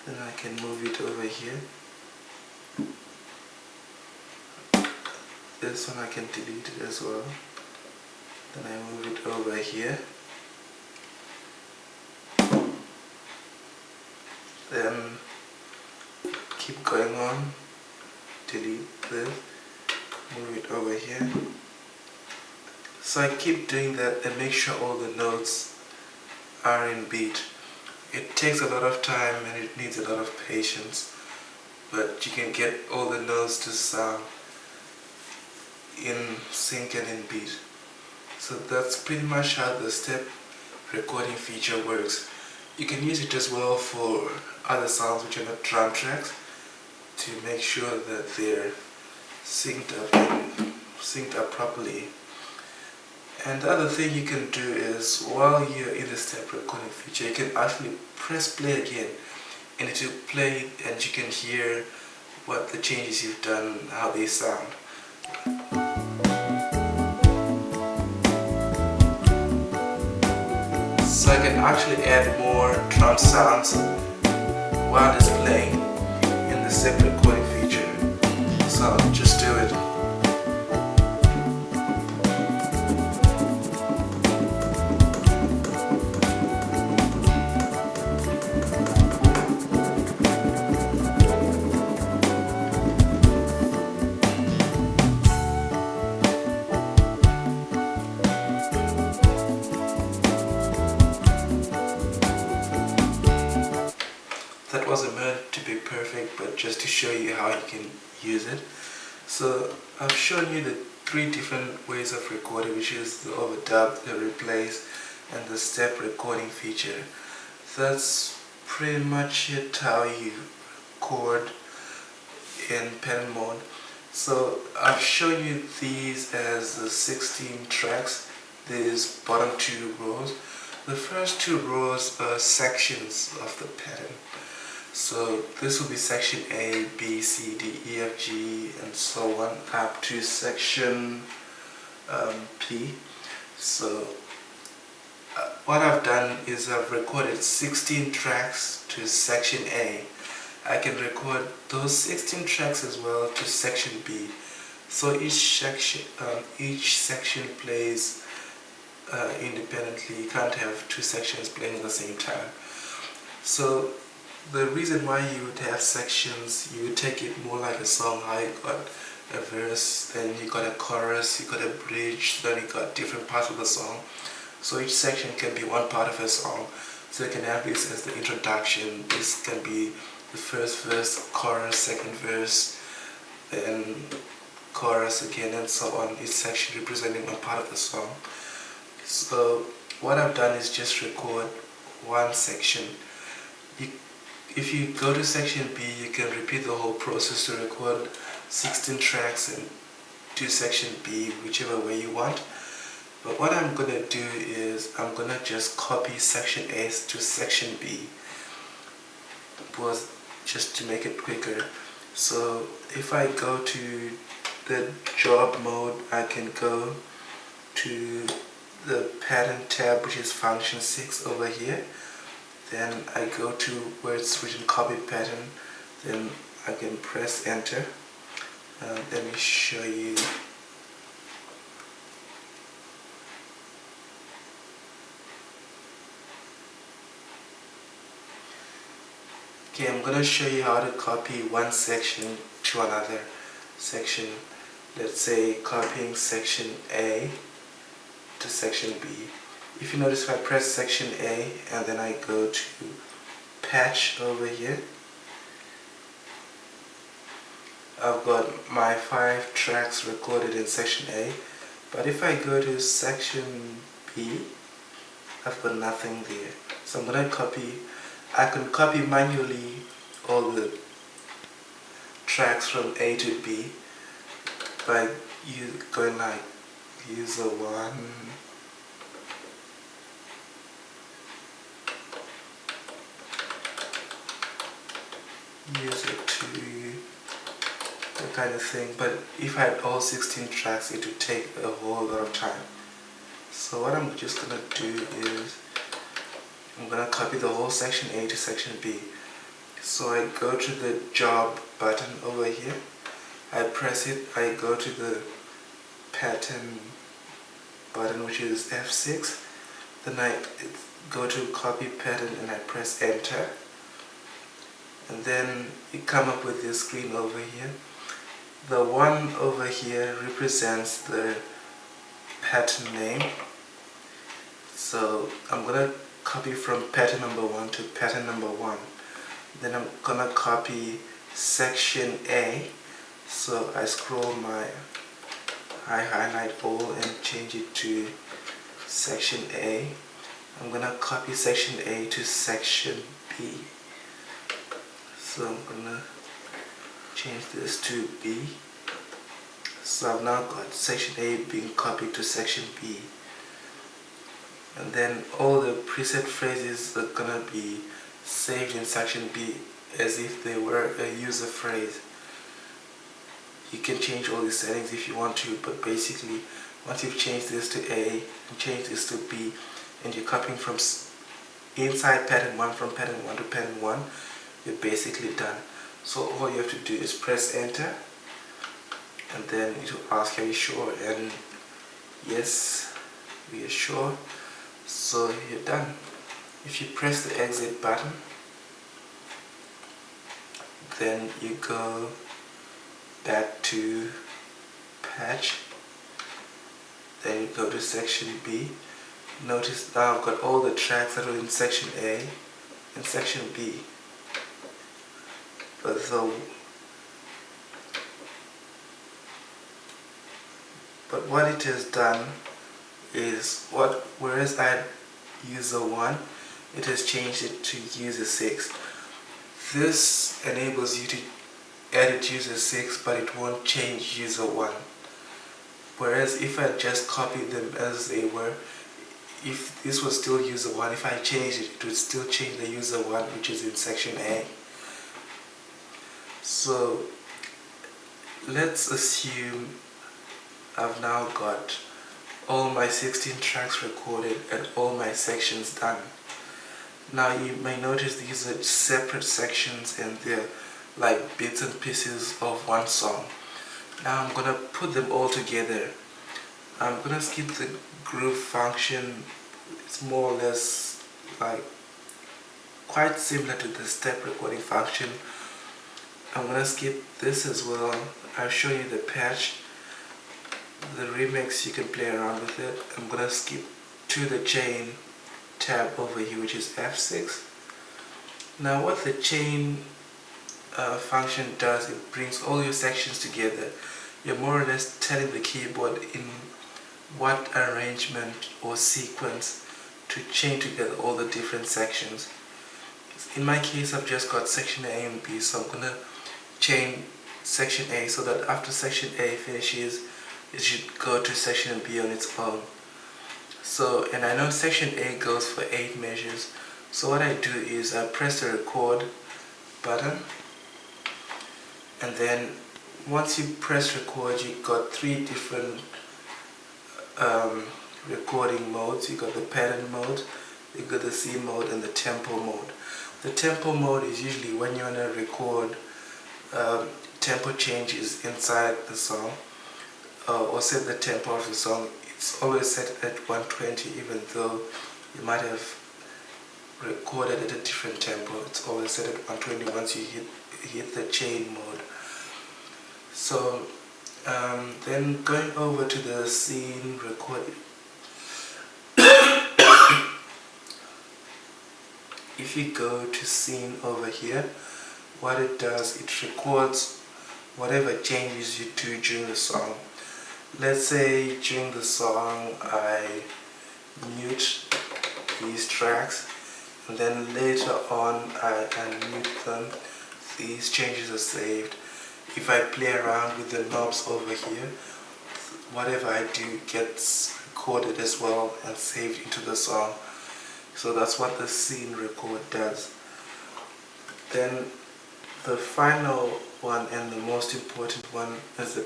Then I can move it over here. This one I can delete it as well. Then I move it over here. Then keep going on. Delete this. Move it over here. So I keep doing that and make sure all the notes are in beat. It takes a lot of time and it needs a lot of patience, but you can get all the notes to sound in sync and in beat. So that's pretty much how the step recording feature works. You can use it as well for other sounds which are not drum tracks to make sure that they're synced up properly. And the other thing you can do is, while you're in the step recording feature, you can actually press play again and it will play and you can hear what the changes you've done, how they sound. So I can actually add more drum sounds while it's playing in the step recording feature. So I'll just do it. That wasn't meant to be perfect, but just to show you how you can use it. So I've shown you the 3 different ways of recording, which is the overdub, the replace, and the step recording feature. That's pretty much it, how you record in pen mode. So I've shown you these as the 16 tracks, these bottom 2 rows. The first 2 rows are sections of the pattern. So this will be section A, B, C, D, E, F, G, and so on up to section P. So what I've done is I've recorded 16 tracks to section A. I can record those 16 tracks as well to section B. So each section plays independently. You can't have 2 sections playing at the same time. So the reason why you would have sections, you would take it more like a song, how you got a verse, then you got a chorus, you got a bridge, then you got different parts of the song. So each section can be one part of a song. So you can have this as the introduction, this can be the first verse, chorus, second verse, then chorus again, and so on, each section representing one part of the song. So what I've done is just record one section. If you go to section B, you can repeat the whole process to record 16 tracks and to section B, whichever way you want. But what I'm going to do is I'm going to just copy section A to section B, just to make it quicker. So if I go to the job mode, I can go to the pattern tab, which is function 6 over here. Then I go to where it's written copy pattern, then I can press enter. Let me show you. Okay, I'm going to show you how to copy one section to another section. Let's say copying section A to section B. If you notice, if I press section A and then I go to patch over here, I've got my 5 tracks recorded in section A. But if I go to section B, I've got nothing there. So I'm going to copy. I can copy manually all the tracks from A to B by going like user 1, user 2, that kind of thing. But if I had all 16 tracks, it would take a whole lot of time. So what I'm just going to do is I'm going to copy the whole section A to section B. So I go to the job button over here, I press it, I go to the pattern button, which is F6, then I go to copy pattern and I press enter, and then you come up with this screen over here. The one over here represents the pattern name, so I'm gonna copy from pattern number 1 to pattern number 1. Then I'm gonna copy section A, so I highlight all and change it to section A. I'm gonna copy section A to section B, so I'm gonna change this to B. So I've now got section A being copied to section B, and then all the preset phrases are gonna be saved in section B as if they were a user phrase. You can change all these settings if you want to, but basically once you've changed this to A and changed this to B, and you're copying from inside pattern 1 from pattern 1 to pattern 1, you're basically done. So all you have to do is press enter, and then it will ask, are you sure? And yes, we are sure. So you're done. If you press the exit button, then you go back to patch, then you go to section B. Notice now I've got all the tracks that are in section A and section B. But what it has done is, whereas I had user 1, it has changed it to user 6. This enables you to edit user 6, but it won't change user 1. Whereas if I just copied them as they were, if this was still user 1, if I changed it, it would still change the user 1, which is in section A. So let's assume I've now got all my 16 tracks recorded and all my sections done. Now you may notice these are separate sections and they're like bits and pieces of one song. Now I'm gonna put them all together. I'm gonna skip the groove function. It's more or less like quite similar to the step recording function. I'm gonna skip this as well. I'll show you the patch, the remix, you can play around with it. I'm gonna skip to the chain tab over here, which is F6. Now what the chain function does, it brings all your sections together. You're more or less telling the keyboard in what arrangement or sequence to chain together all the different sections. In my case, I've just got section A and B, so I'm gonna chain section A so that after section A finishes, it should go to section B on its own. So, and I know section A goes for 8 measures, so what I do is I press the record button, and then once you press record, you got 3 different recording modes. You got the pattern mode, you got the C mode, and the tempo mode. The tempo mode is usually when you want to record tempo changes inside the song, or set the tempo of the song. It's always set at 120, even though you might have recorded at a different tempo. It's always set at 120 once you hit the chain mode. So then going over to the scene recording, if you go to scene over here, what it does, it records whatever changes you do during the song. Let's say during the song I mute these tracks, and then later on I unmute them. These changes are saved. If I play around with the knobs over here, whatever I do gets recorded as well and saved into the song. So that's what the scene record does. Then the final one and the most important one is the